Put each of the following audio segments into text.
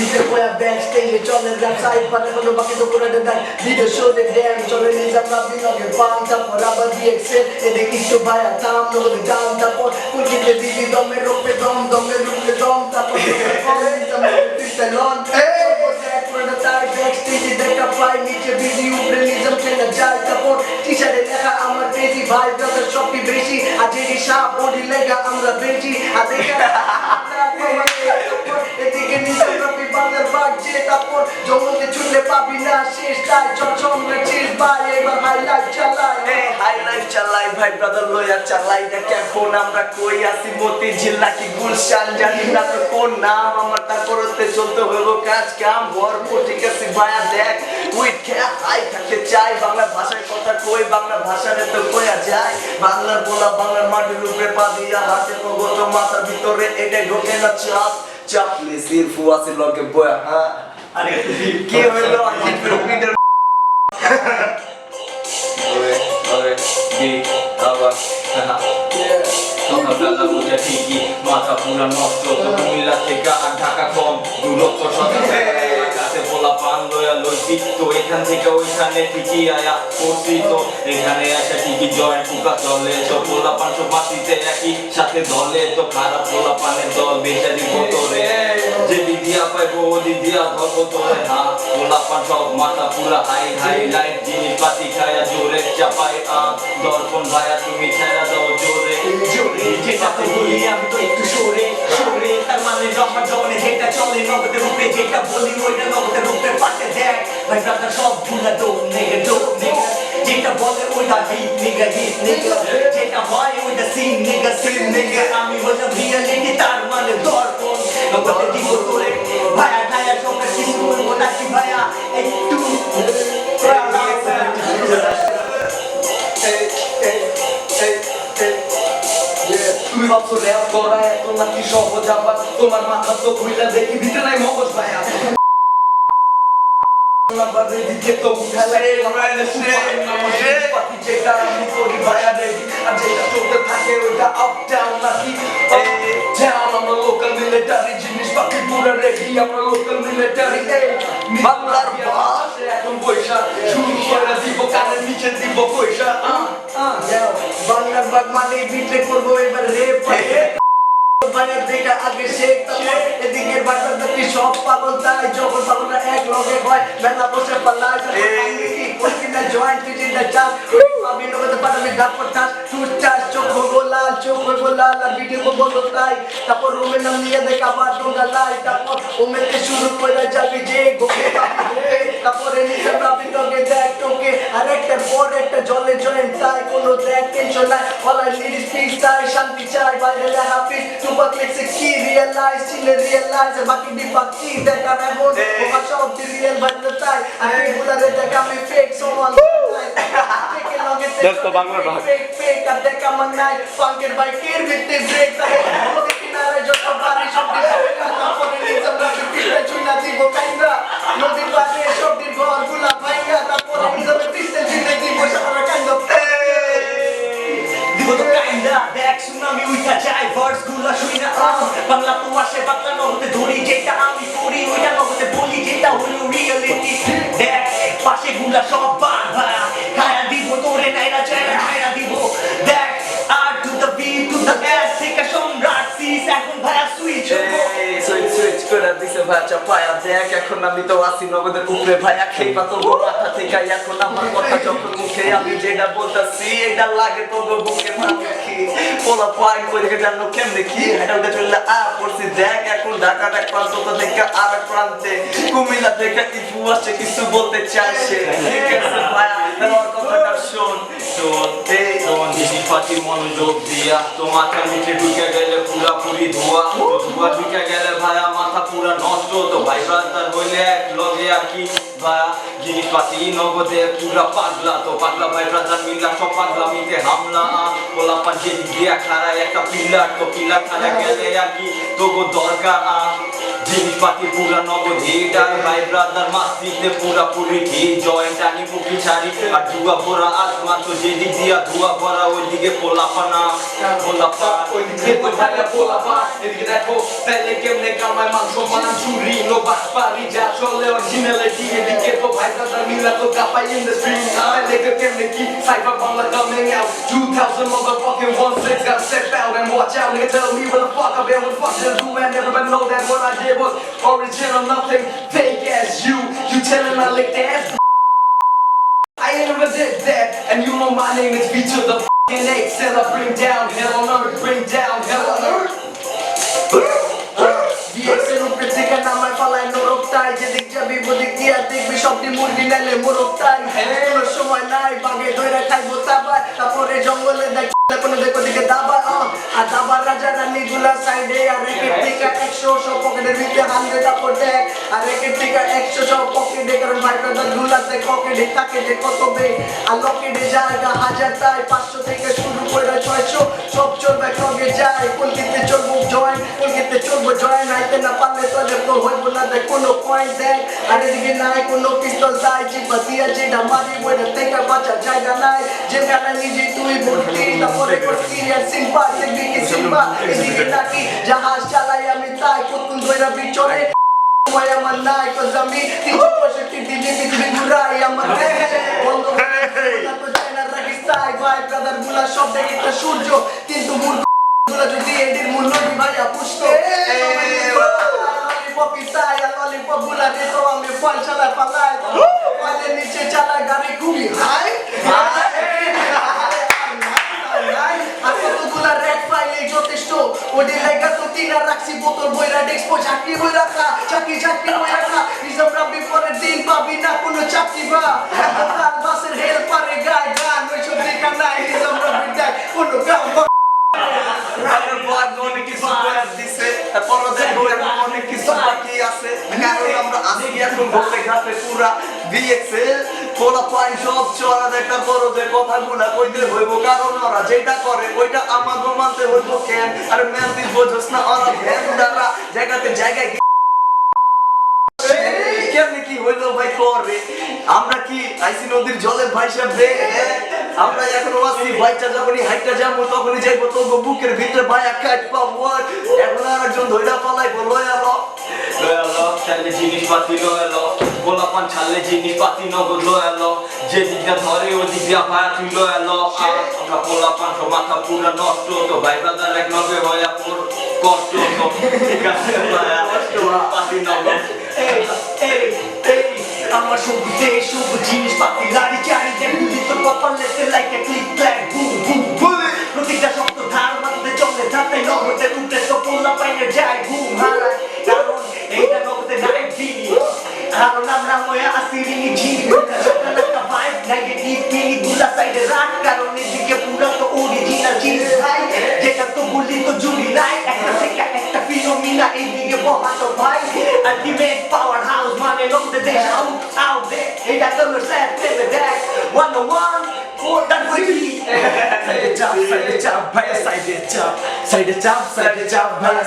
ভিতরে বয়া ব্যাক স্টেজে চলে রাত সাইড পাতে কোনো বাকি তো পুরো দেন ভিডিও শোতে ড্যাম চলে নিজাম রাবি লগে পান তারপর আবার ডিএক্সেল এদিকে একটু ভায়া থাম নগদে দাম তারপর কুলকিতে দিদি দমে রূপে দম দমে রূপে দম তারপর নিজাম পিস্তা লন তাই ব্যাক স্টেজে দেখা পাই নিচে বিজি উপরে নিজাম খেলা যায় তারপর টি-শার্টে লেখা আমার পেজি ভাই ব্রাদার সবই বেশি আজ এই সাপ বডি লেগা আমরা বেশি আর দেখা এদিকে নিজাম রবি বাজার বাজছে তারপর জঙ্গলে ছুটলে পাবি না শেষ তাই চমচম রেছিস ভাই এবার হাইলাইট চালাই হাইলাইট চালাই ভাই ব্রাদার লইয়া চালাই দেখ এখন আমরা কই আসি মতিঝিল নাকি গুলশান জানি না তো কোন নাম আমার তা করতে চলতে হইব কাজ কাম ভরপুর ঠিক আছে ভাইয়া দেখ উইট খেয়া হাই থাকতে চাই বাংলা ভাষায় কথা কই বাংলা ভাষারে তো কইয়া যায় বাংলার বলা বাংলার মাটির উপরে পা দিয়া হাতে নগত মাথার ভিতরে এটাই ঢোকে না চাপ চাপলে সিরফু আছে লগে বয়া হ্যাঁ আরে কি হইলো রবিদের সকালবেলা উঠে ঠিকই মাথা পুরা নষ্ট কুমিল্লা থেকে আর ঢাকা কম দূরত্ব কাছে বলা পান লয়া লইছি তো এখান থেকে ওইখানে ঠিকই আয়া করছি তো এখানে এসে ঠিকই জয়েন্ট টুকা চলে তো পোলা পান সব মাটিতে একই সাথে দলে তো খারাপ পোলা পানের দল বেচারি বোতরে যে দিদিয়া পাইবো ও দিদিয়া ধরবো তোরে হা পোলা পান সব মাথা পুরা হাই হাই লাইট জিনিস পাতি খায়া জোরে চাপাই দর্পণ ভাইয়া তুমি ছেড়া দাও জোরে জোরে যেটাতে বলি আমি তো একটু সরে সরে তার মানে জমা জমনে যেটা চলে নগদের রূপে যেটা বলি ওইটা নগদের রূপে পাশে দেখ ভাই ব্রাদার সব ভুলা দো নেগা যেটা বলে ওইটা হিট নেগা যেটা হয় ওইটা সিন নেগা আমি বললাম রিয়ালিটি তার মানে দর্পণ নগদে দিব তোরে ভাইয়া ভাইয়া সঙ্গে কিছু বলবো নাকি ভাইয়া একটু তুমি ভাবছো র্যাপ করা এত নাকি সহজ আবার তোমার মাথা তো খুইলা দেখি ভিতরে নাই মগজ ভাইয়া যেটা আমি করি ভাইয়া দেখি আর যেটা চলতে থাকে ওইটা আপ ডাউন নাকি আমরা লোকাল মিলিটারি জিনিস বাকি পুরো রেখি আমরা লোকাল মিলিটারি বাংলার ভাষা এখন পয়সা শুরু করে দিব কানের নিচে দিব পয়সা বাংলার বাগ মানে বিটে করবো এবার রেপ ভাইয়া দেখা আগে শেখ এদিকে বাজার দেখি সব পাগল তাই যখন পাগলরা এক লগে হয় মেলা বসে পাল্লায় কিনা জয়েন্ট কিনা চাষ আমি লোকের পাঠাবে ডাক্তার চাষ তুই চাষ চোখ হবো লাল আর ভিডিও বলবো তাই তারপর রুমের নাম নিয়ে দেখ আবার ডোঙ্গা লাই তারপর ওমেতে শুরু করে যাবি যে গোকে তারপরে নিজের রাবি তোকে দেখ তোকে আর একটার পর একটা জলে জয়েন্ট তাই কোনো দেখ টেনশন নাই অলাই লিরিক্স পিস তাই শান্তি চাই বাইরে হ্যাপি টুপাক লিখছে কি রিয়েলাইজ বাকি ডিপাকি দেখা এমন ওমা সব রিয়েল বাইরে তাই আমি বুলারে দেখা আমি ফেক সোমান দোস্ত বাংলা ভাগ ফেক আর দেখা মন নাই ফাঙ্কের বাইকের ভিতরে ব্রেক তাই কিনারে যত বাড়ি সব তারপরে নিজম রাখি পিছনে চুইনা দিব কাইন্দা নদীর পাশে সব দিন ঘরগুলা ভাইঙ্গা তারপরে নিজম পিছনে চুইনা দিব সারা কাইন্দা দিব তো কাইন্দা দেখ সুনামি উইটা যায় ভার্স গুলা শুই না বাংলা তো আসে বাংলা নগদে ধরি যেটা আমি করি ওইটা নগদে বলি যেটা হলো রিয়েলিটি দেখ পাশে গুলা সব বাঁধা খায়া দিব তোরে নাইরা চাইরা খায়া দিব দেখ আর to the B to the S থেকে সম্রাট সিস এখন ভাইয়া সুইচ সুইচ করে দিছে ভাইয়া চাপায়া দেখ এখন আমি তো আসি নগদের উপরে ভাইয়া খেইবা তোর মাথা থেকে এখন আমার কথা যখন মুখে আমি যেটা বলতাছি এটা লাগে তোর বুকে মাখি পোলা পয়েন্ট করে জানো কেমনে কি হেঁটে চললে পড়ছি দেখ এখন ঢাকার এক প্রান্ত থেকে আর এক প্রান্তে কুমিল্লা থেকে ইফু আসছে কিছু বলতে চাইছে ঠিক আছে ভাইয়া তোর কথাটা শোন জিনিস পাতি মনোযোগ দিয়া তো মাথা নিচে ঢুকে গেলে পুরাপুরি ধোয়া ধোয়া ঢুকে গেলে ভাইয়া মাথা পুরা নষ্ট তো ভাই ব্রাদার হইলে এক লগে আর কি ভাইয়া জিনিস পাতি নগদে পুরা পাগলা তো পাগলা ভাই ব্রাদার মিল্লা সব পাগলা মিতে হামলা পোলা পাঞ্চে দিয়া খারায় একটা পিলার তো পিলার খারা গেলে আর কি তোগো দরকার জিনিসপাতি পুরা নগদ হিট আর ভাই ব্রাদার মাস্তিতে পুরাপুরি ঠিক জয়েন্ট আনি পুকি ছাড়ি আর ধুয়া ভরা আসমান তো যেদিক দিয়া ধুয়া ভরা ওইদিকে পোলাপানা পোলাপা ওইদিকে ভাইয়া পোলাপা এদিকে দেখো তাইলে কেমনে কামায় মাংস মান চুরি নো বাসপারি যা চলে অরিজিনালিটি এদিকে তো ভাই ব্রাদার মিলা তো কাপাই ইন দ্য স্ট্রিট তাইলে কেমনে কি cipher Bangla coming out 2000 motherfucking 16 gotta step out and watch out nigga tell me what the fuck I've been with fuck to do and everybody know that what I did was original nothing fake as you telling I lick ass I ain't never did that and you know my name is V to the fucking X till I bring down hell on earth bring down hell on earth DXের উপরে থেকে নামায় পালায় নরকটাই যেদিক যাবি ওদিক দিয়া দেখবি সবটি মুরগি নাইলে মোরগটাই কোনো সময় নাই বাগে ধরে খাইবো তাবায় তারপরে জঙ্গলে দেখ কোনো দেখো দিকে দাবায় আর দাবার রাজা রানীগুলা সাইডে আর একের থেকে 100 সব পকেটের ভিতরে 100 তারপর দেখ আর একের থেকে 100 সব পকেটে কারণ ভাই ব্রাদার গুলাতে পকেটে থাকে যে কত বে আর লকেটে জায়গা হাজার তাই 500 থেকে শুরু করে 600 সব চলবে কবে যায় কলকিতে চলবো জয়েন কলকিতে চলবো জয়েন আইতে না পারলে তোদের তো হইব না দেখ কোনো পয়েন্ট দেখ আর এদিকে নাই কোনো পিস্তল চাই চিপা দিয়া যেটা মারি বইটা থেকে বাঁচা জায়গা নাই যেখানে নিজে তুই ভর্তি তারপরে করছি আর সিম্পা দেখবি কি সিম্পা এদিকে নাকি জাহাজ চালাই আমি তাই কতক্ষণ ধরে বিচরে সময় আমার নাই কজ আমি 365 দিনে পৃথিবী ঘুরাই আমার বন্ধ তো চাই না রাখিস তাই ভাই ব্রাদার গুলা সব দেখে একটা সূর্য কিন্তু মূল গুলা যদি এদের মূল্য ভাইয়া পুষ্ট ললিপপি তাই আর ললিপপ গুলা দে তো আমি ফল চালা পালাই ফলের নিচে চালা গাড়ি খুবই হাই আর কতগুলা রেড ফাইলে যথেষ্ট ওদের লাইগা তো তিনা রাখছি বোতল বইরা ডেক্সপো চাকরি বই রাখা চাকরি বই রাখা রিজার্ভ রাখবি পরের দিন পাবি না কোনো চাকরি বা কাল বাসের হেল্পারে গায় গান ওইসব দেখা নাই রিজার্ভ রাখবি দেখ কোনো কাম আমার বয় অনেক কিছু করে দিছে পরদের বইয়ের অনেক কিছু বাকি আছে কারণ আমরা আসি এখন ঘুরতে ঘাটে পুরা বিএক্সএল পোলা পয়েন্ট সব চড়া দেখা পরদের কথাগুলা কইতে হইব কারণ ওরা যেটা করে ওইটা আমাদের মানতে হইব কেন আর মেলদি বোঝস না ওরা ভ্যান দ্বারা জায়গাতে জায়গায় কেমনে কি হইলো ভাই করে আমরা কি আইসি নদীর জলে ভাইসা বে আমরা এখনো আসি ভাইটা যখনই হাইটটা যাবো তখনই যাইবো তো বুকের ভিতরে ভাইয়া কাট পাবো এখন আর একজন ধইরা পালাইবো লয়ালো ছাড়লে জিনিসপাতি লয়ালো গোলাপান ছাড়লে জিনিসপাতি নগদ লয়ালো যে দিকটা ধরে ওই দিক দিয়া ভাইয়া তুই লয়ালো আর আমরা গোলাপান সব মাথা পুরা নষ্ট তো ভাই ব্রাদার এক নগে হইয়া পুর কষ্ট তো ঠিক আছে ভাইয়া পাতি নগদ আমার সবুজে সবুজ জিনিসপাতি লাড়ি চাড়িতে গুলি তো কপালেতে লাইকে ক্লিক ক্ল্যাক বুম বুম বুলে প্রতিটা শব্দ ধার মাঝে চলে ধাতে নগদে উঠে তো পোলা পাইনে যায় ঘুম হারায় কারণ এইটা নগদে নাই ফিনি কারণ আমরা হয়ে আসি রিনি ঝিরি একটা ভাইব নেগেটিভ ফিনি গুলা সাইডে রাখ কারণ এদিকে পুরো তো অরিজিনাল জিনিস ভাই যেটা তো বলি তো জুড়ি নাই একটা থেকে একটা ফিনোমিনা এইদিকে বহাতো ভাই আলটিমেট পাওয়ার হাউস মানে নগদে দেশ out there, ain't got no sad feeling that 101 for that way. Side the job, ভাইয়া side the job, ভাইয়া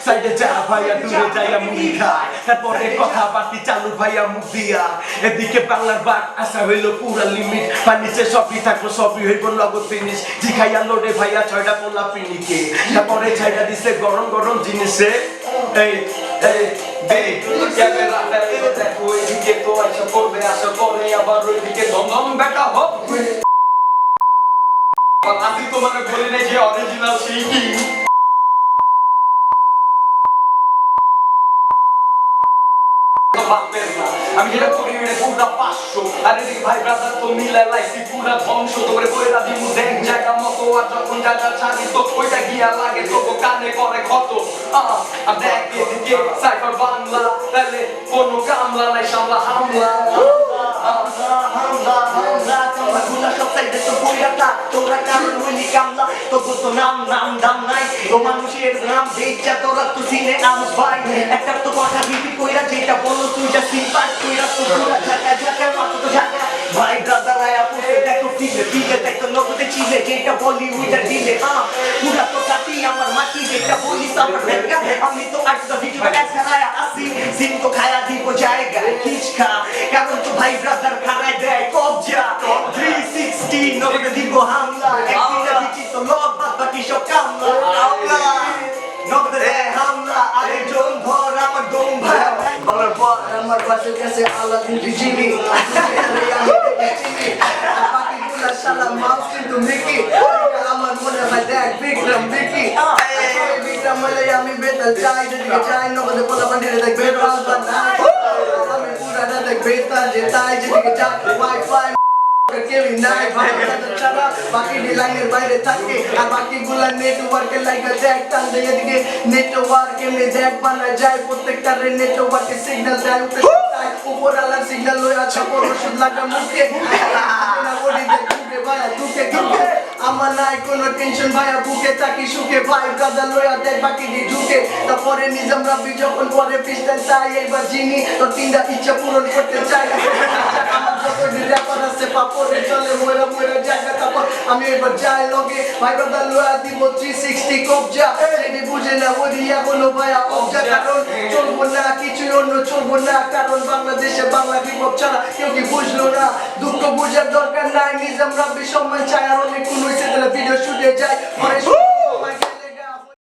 side the job, ভাইয়া দূরে যাইয়া মুড়ি খায় তারপরে কথা বাতি চালু ভাইয়া মুখ দিয়া এদিকে বাংলার বাট আসা হইলো পুরা লিমিট পানিতে সবই থাকলো সবই হইব নগদ ফিনিশ জিখাইয়া লোডে ভাইয়া 6টা পোলা পিনিকে তারপরে ছাইড়া দিছে গরম গরম জিনিসে এই ক্যামেরাটা দেখো এদিকে তো আশা করবে আশা করে আবার ওইদিকে দম বেটা হোক আমি তোমাকে বলি না যে অরিজিনাল শিল্পী আমি যেটা করি এটা পুরা 500 আর এদিকে ভাই ব্রাদার তো মিলাই লাইছি পুরা ধ্বংস তোরে বইরা দিমু দেখ জায়গা মতো আর যখন জায়গা ছাড়ি তো ওইটা গিয়া লাগে তো কানে করে ক্ষত আর দেখ এদিকে সাইফার বাংলা তাহলে কোনো কামলা নাই সামলা হামলা তোমরা গুলা সব সাইডে তো বইরা থাক তোরা কারণ হইলি কামলা তোর তো নাম দাম নাই তো মানুষের নাম বেচা তোরা তো চিনে আমস ভাই একটা তো কথা রিপিট কইরা যেটা বলো তুই যা সিম্পাস কইরা তো পুরা ঝাঁকা মাথা তো ঝাঁকা ভাই ব্রাদার আয়া পুরো দেখো ফিগে দেখো নগদে চিলে যেটা বলি উইটা দিলে পুরা তো কাটি আমার মাটি যেটা বলি আমার দেখা আমি তো আজকে ভিডিও সিন তো খায়া দিব জায়গায় খিচখা কারণ তো ভাই ব্রাদার খানায় দেয় কবজা 360 নগদে দিব হামলা একদিনে বিচিত লব বাকি সব কামলা নগদে দেয় হামলা আরেকজন ধর আমার দম ভাই বলার পর আমার বাসের কাছে আলাদিন জিনি বাকিগুলা শালা মাউস কিন্তু মিকি আমার মনে হয় দেখ বিক্রম বিকি বিক্রম বলে আমি বেতাল চাই যেদিকে চাই নগদে পোলা বান্ডিরে দেখ বেতাল বানাই আমি পুরাটা দেখ বেতাল যে তাই যেদিকে চাই ওয়াইফাই কেউই নাই ভালো ছাড়া বাকি লাইনের বাইরে থাকে আর বাকিগুলা নেটওয়ার্কের লাইগা দেখ টান দেয় এদিকে নেটওয়ার্ক এমনি দেখ বানায় যায় প্রত্যেকটা নেটওয়ার্কে সিগন্যাল দেয় উপর আলার সিগন্যাল লয়ে আছে বড় ওষুধ লাগা মুখে না বডি দেখ দুকে ভাইয়া দুকে দুকে আমার নাই কোনো টেনশন ভাইয়া বুকে তাকি সুখে ভাই ব্রাদার লয়া দেখ বাকি দি ঢুকে তারপরে নিজাম রাব্বি যখন পরে পিস্টল চাই এবার জিনি তো তিনটা ইচ্ছা পূরণ করতে চাই আমার যত র্যাপার আছে পাপড়ে চলে ময়রা ময়রা জায়গা তারপর আমি এবার যাই লগে ভাই ব্রাদার লয়া দিব 360 কবজা এটি বুঝে না ওদিয়া কোনো ভাইয়া কবজা কারণ চলবো না কিছুই অন্য চলবো না কারণ বাংলাদেশে বাংলা হিপ হপ ছাড়া কেউ কি বুঝলো না দুঃখ বুঝার দরকার নাই নিজাম রাব্বি সম্মান চাই আর